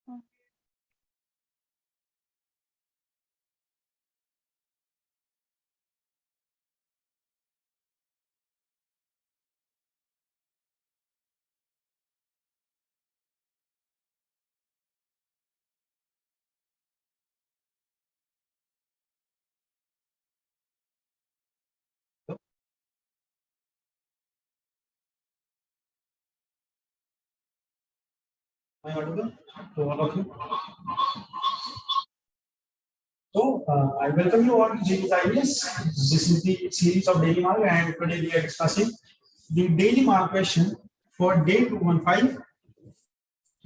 Am I audible to all of you? So, I welcome you all to JD's IAS. This is the series of daily mark, and today we are discussing the daily mark question for day 215.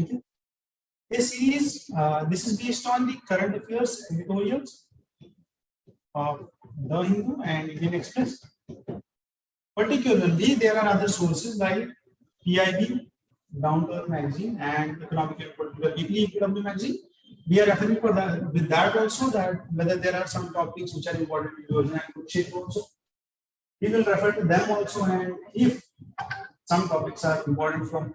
Okay. This series, this is based on the current affairs editorials of The Hindu and Indian Express. Particularly, there are other sources like PIB, Downturn Magazine, and Economic and Political Weekly Economic Magazine. We are referring for that with that also, that whether there are some topics which are important to yours and good shape also. We will refer to them also, and if some topics are important from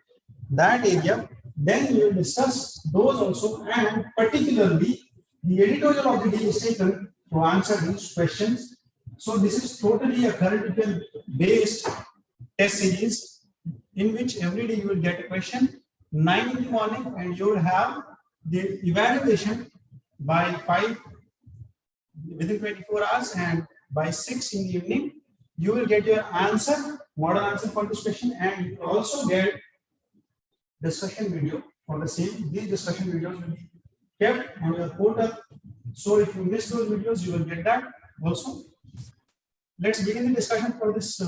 that area, then we will discuss those also, and particularly the editorial of the day is taken to answer these questions. So this is totally a current affair based test series in which every day you will get a question 9 in the morning, and you will have the evaluation by 5 within 24 hours, and by 6 in the evening you will get your answer, model answer for this question, and you will also get discussion video for the same. These discussion videos will be kept on your portal, so if you miss those videos you will get that also. Let's begin the discussion for this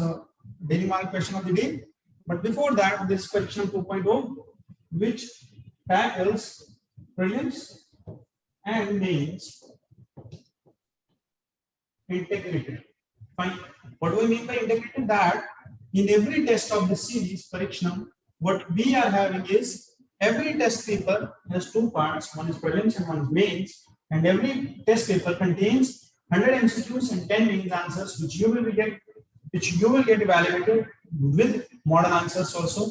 daily mark question of the day. But before that, this question 2.0, which tackles prelims and mains integrated. Fine. What do I mean by integrated? That in every test of the series, PAREEKSHANAM, what we are having is every test paper has two parts. One is prelims and one is mains, and every test paper contains 100 MCQs and 10 mains answers, which you will get evaluated with model answers also.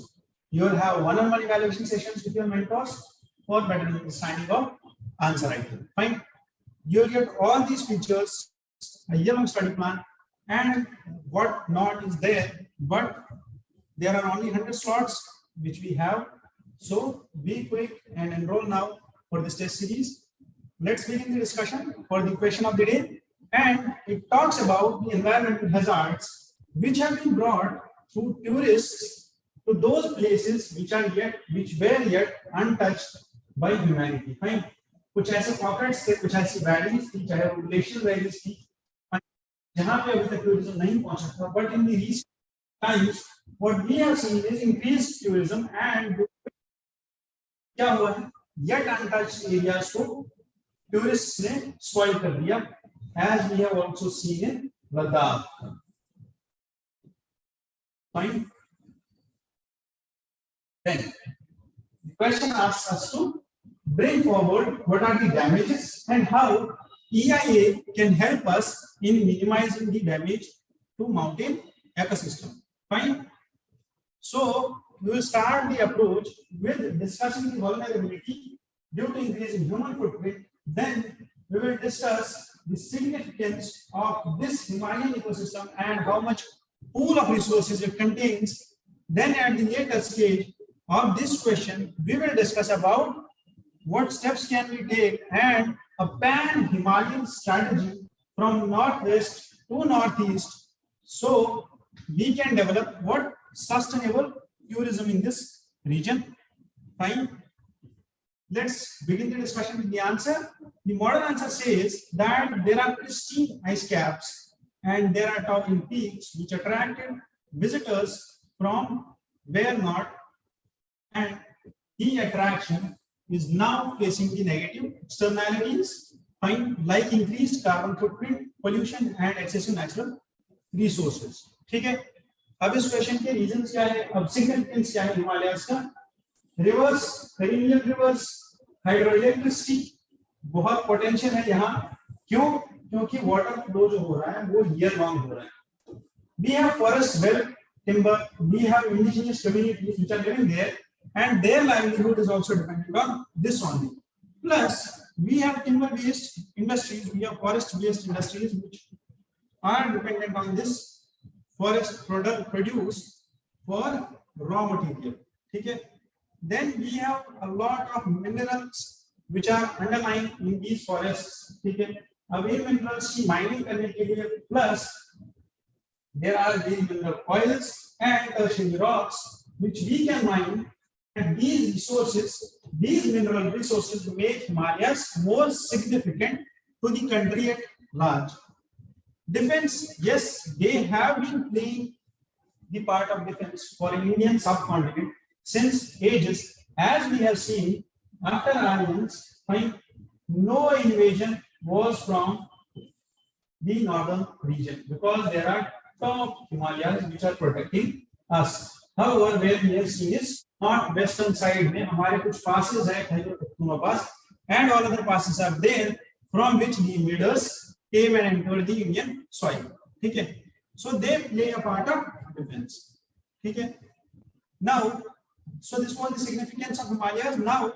You will have one-on-one evaluation sessions with your mentors for better understanding of answer writing. Fine. You will get all these features, a year-long study plan, and what not is there, but there are only 100 slots which we have. So be quick and enroll now for this test series. Let's begin the discussion for the question of the day. And it talks about the environmental hazards which have been brought through tourists to those places which were yet untouched by humanity. Fine. कुछ ऐसे pockets थे, कुछ ऐसी valleys थी, चाहे वो glacier valleys थी, जहां पे अभी तक टूरिज्म नहीं पहुंचा था. But in the recent times what we have seen is increased tourism, and क्या हुआ है, yet untouched areas को टूरिस्ट ने स्पॉइल कर दिया, as we have also seen in Ladakh. Fine. Then the question asks us to bring forward what are the damages and how EIA can help us in minimizing the damage to mountain ecosystem. Fine. So we will start the approach with discussing the vulnerability due to increase in human footprint. Then we will discuss the significance of this Himalayan ecosystem and how much pool of resources it contains. Then at the later stage of this question, we will discuss about what steps can we take and a pan-Himalayan strategy from northwest to northeast, so we can develop what sustainable tourism in this region. Fine. Let's begin the discussion with the answer. The model answer says that there are pristine ice caps and there are towering peaks which attracted visitors from where not, and the attraction is now facing the negative externalities, like increased carbon footprint, pollution and excessive natural resources. ठीक है. अब इस question के reasons क्या है, अब significance क्या है हिमालयस का. Rivers perennial rivers hydro electricity बहुत पोटेंशियल है यहाँ. क्यों? क्योंकि वाटर फ्लो जो हो रहा है वो ईयर लॉन्ग हो रहा है. We have forest, well, timber, we have indigenous communities which are living there, and their livelihood is also dependent on this only. Plus, we have timber-based industries, we have forest-based industries which are dependent on this forest product produce for raw material. Okay? Then we have a lot of minerals which are underlying in these forests. Okay? अब ये minerals की mining करने के लिए plus there are these mineral oils and tertiary rocks which we can mine, and these resources, these mineral resources make Himalayas more significant to the country at large. Defense, yes, they have been playing the part of defense for Indian subcontinent since ages. As we have seen, after Aryans, no invasion was from the northern region because there are top Himalayas which are protecting us. However, where we have seen is not western side में हमारे कुछ passes है Khyber Pakhtunkhwa pass and all other passes are there from which the invaders came and entered the Indian soil. ठीक है? So they play a part of defense. ठीक है? Now, so this was the significance of Himalayas. Now,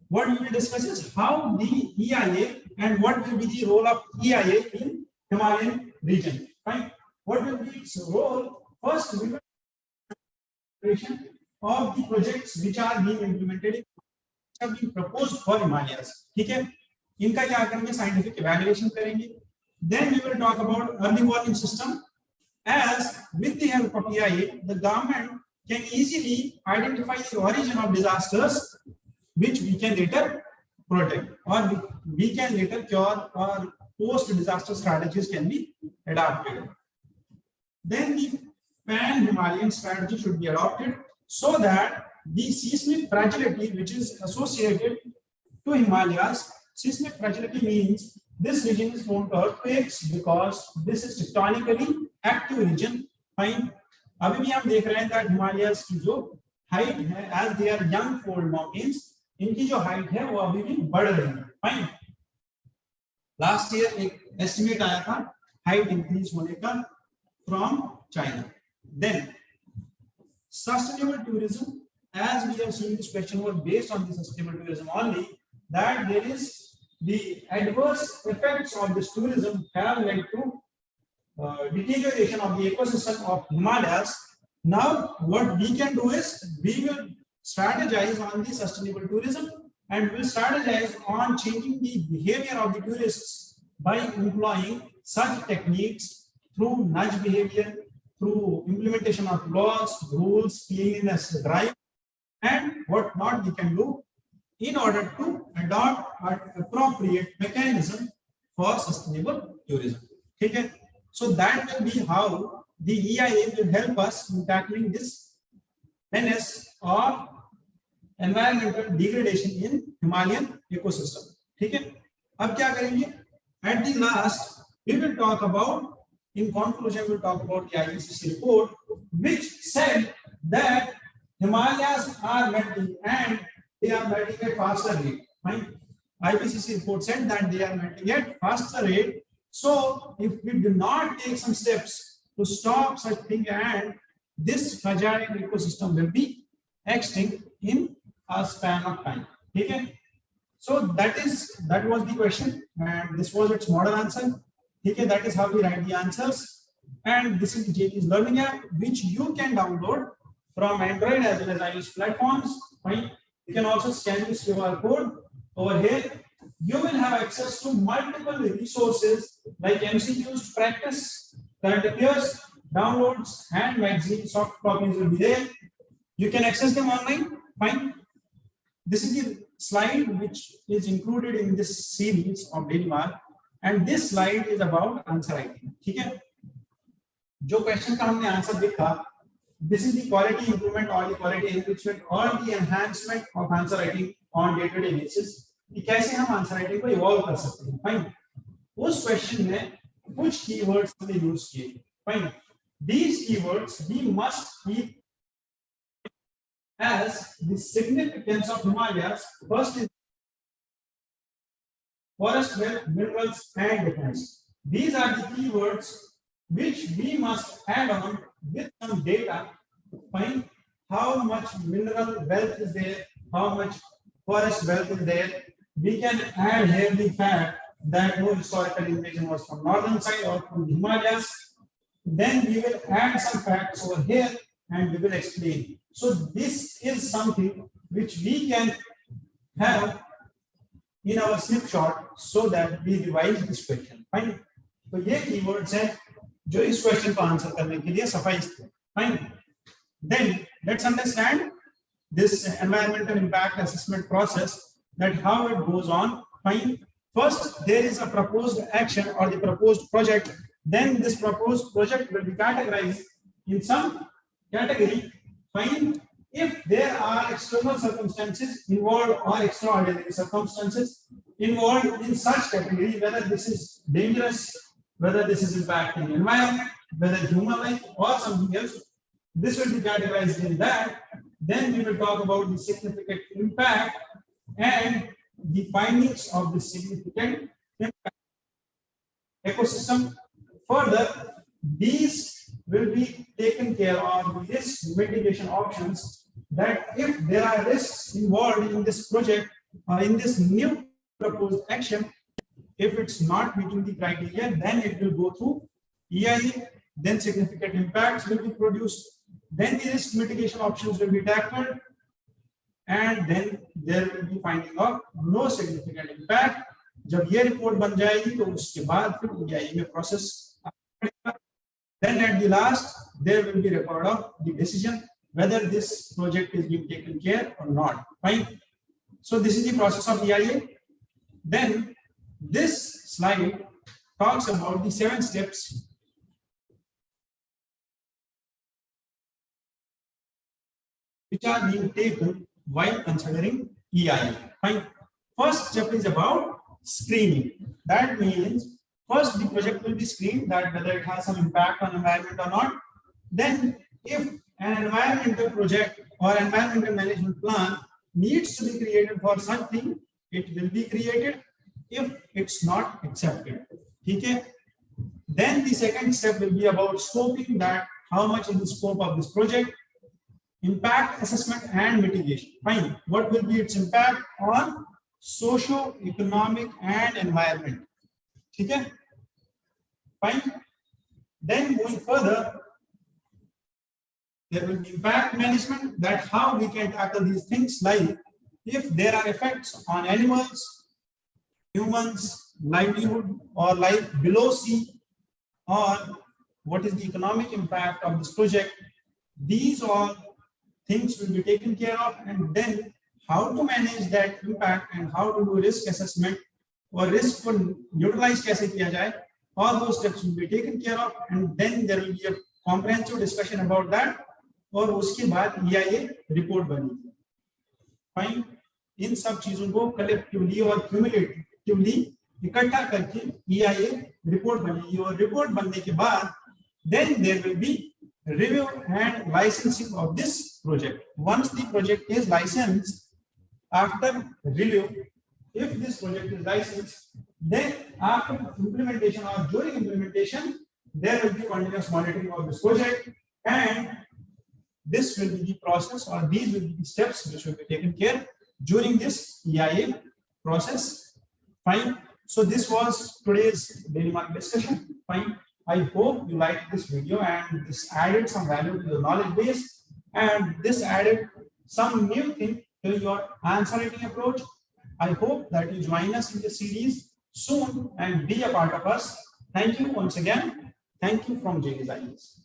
what we will discuss is how the EIA and what will be the role of EIA in Himalayan region. Fine. What will be its role? First, we will of the projects which are being implemented, which have been proposed for Himalayas. ठीक है? इनका क्या करेंगे? Scientific evaluation करेंगे. Then we will talk about early warning system. As with the help of EIA, the government can easily identify the origin of disasters, which we can later protect, or we can later cure, or post-disaster strategies can be adopted. Then the pan-Himalayan strategy should be adopted so that the seismic fragility which is associated to Himalayas, seismic fragility means this region is prone to earthquakes because this is tectonically active region. Fine. अभी भी हम देख रहे हैं that Himalayas की जो height है, as they are young fold mountains, इनकी जो height है वो अभी भी बढ़ रही है. Fine. Last year एक estimate आया था height increase होने का from China. Then sustainable tourism, as we have seen, this question was based on the sustainable tourism only, that there is the adverse effects of this tourism have led to deterioration of the ecosystem of Himalayas. Now what we can do is we will strategize on the sustainable tourism and will strategize on changing the behavior of the tourists by employing such techniques through nudge behavior, through implementation of laws, rules, cleanliness drive, and what not we can do in order to adopt an appropriate mechanism for sustainable tourism. Okay? So that will be how the EIA will help us in tackling this menace of environmental degradation in Himalayan ecosystem. Okay? अब क्या करेंगे? At the last, we will talk about, in conclusion, we will talk about the IPCC report, which said that Himalayas are melting and they are melting at faster rate. Fine. IPCC report said that they are melting at faster rate. So, if we do not take some steps to stop such thing, and this fragile ecosystem will be extinct in a span of time. Okay? So that was the question, and this was its model answer. Okay, that is how we write the answers, and this is the JP's learning app, which you can download from Android as well as iOS platforms. Fine. You can also scan this QR code over here. You will have access to multiple resources like MCQs, practice, current affairs, downloads, and magazine soft copies will be there. You can access them online. Fine. This is the slide which is included in this series of daily mark, and this slide is about answer writing. ठीक है? जो question का हमने answer देखा, this is the quality improvement or the quality enrichment or the enhancement of answer writing on day-to-day basis. कि कैसे हम answer writing को evolve कर सकते हैं. Fine. उस question में कुछ keywords हमने use किए. Fine. These keywords we must keep as the significance of Himalayas. First is forest wealth, minerals, and defense. These are the keywords which we must add on with some data. Fine. how much mineral wealth is there, how much forest wealth is there. We can add here the fact that no historical invasion was from northern side or from the Himalayas. Then we will add some facts over here and we will explain. So this is something which we can have in our snapshot so that we revise this question. Fine. तो ये keywords हैं जो इस question को answer करने के लिए suffice थे. Fine. Then let's understand this environmental impact assessment process, that how it goes on. Fine. First, there is a proposed action or the proposed project. Then this proposed project will be categorized in some category. Fine. If there are external circumstances involved or extraordinary circumstances involved in such category, whether this is dangerous, whether this is impacting environment, whether human life or something else, this will be categorized in that. Then we will talk about the significant impact and the findings of the significant impact ecosystem. Further, these will be taken care of with risk mitigation options, that if there are risks involved in this project or in this new proposed action, if it's not meeting the criteria, then it will go through EIA, then significant impacts will be produced, then the risk mitigation options will be tackled, and then there will be finding of no significant impact. जब ये report बन जाएगी तो उसके बाद फिर EIA में process. Then at the last there will be record of the decision whether this project is being taken care or not. Fine. So this is the process of EIA. Then this slide talks about the 7 steps which are being taken while considering EIA. Fine. First step is about screening. That means first the project will be screened, that whether it has some impact on environment or not. Then if an environmental project or environmental management plan needs to be created for something, it will be created if it's not accepted. Okay? Then the second step will be about scoping, that how much is the scope of this project, impact assessment and mitigation. Fine. What will be its impact on socio-economic and environment? Okay? Fine. Then moving further, there will be impact management, that how we can tackle these things, like if there are effects on animals, humans, livelihood or life below sea, or what is the economic impact of this project. These all things will be taken care of, and then how to manage that impact and how to do risk assessment or risk को neutralize कैसे किया जाए, all those steps will be taken care of, and then there will be a comprehensive discussion about that, और उसके बाद EIA report बनेगी. Fine. इन सब चीजों को कलेक्टिवली और क्यूमुलेटिवली इकट्ठा करके EIA रिपोर्ट बनेगी, और रिपोर्ट बनने के बाद then there will be review and licensing of this project. Once the project is licensed, after review, if this project is licensed, then after implementation or during implementation, there will be continuous monitoring of this project, and this will be the process, or these will be the steps which will be taken care during this EIA process. Fine. So this was today's daily mark discussion. Fine. I hope you liked this video and this added some value to your knowledge base, and this added some new thing to your answer writing approach. I hope that you join us in this series soon and be a part of us. Thank you once again. Thank you from JD's IAS.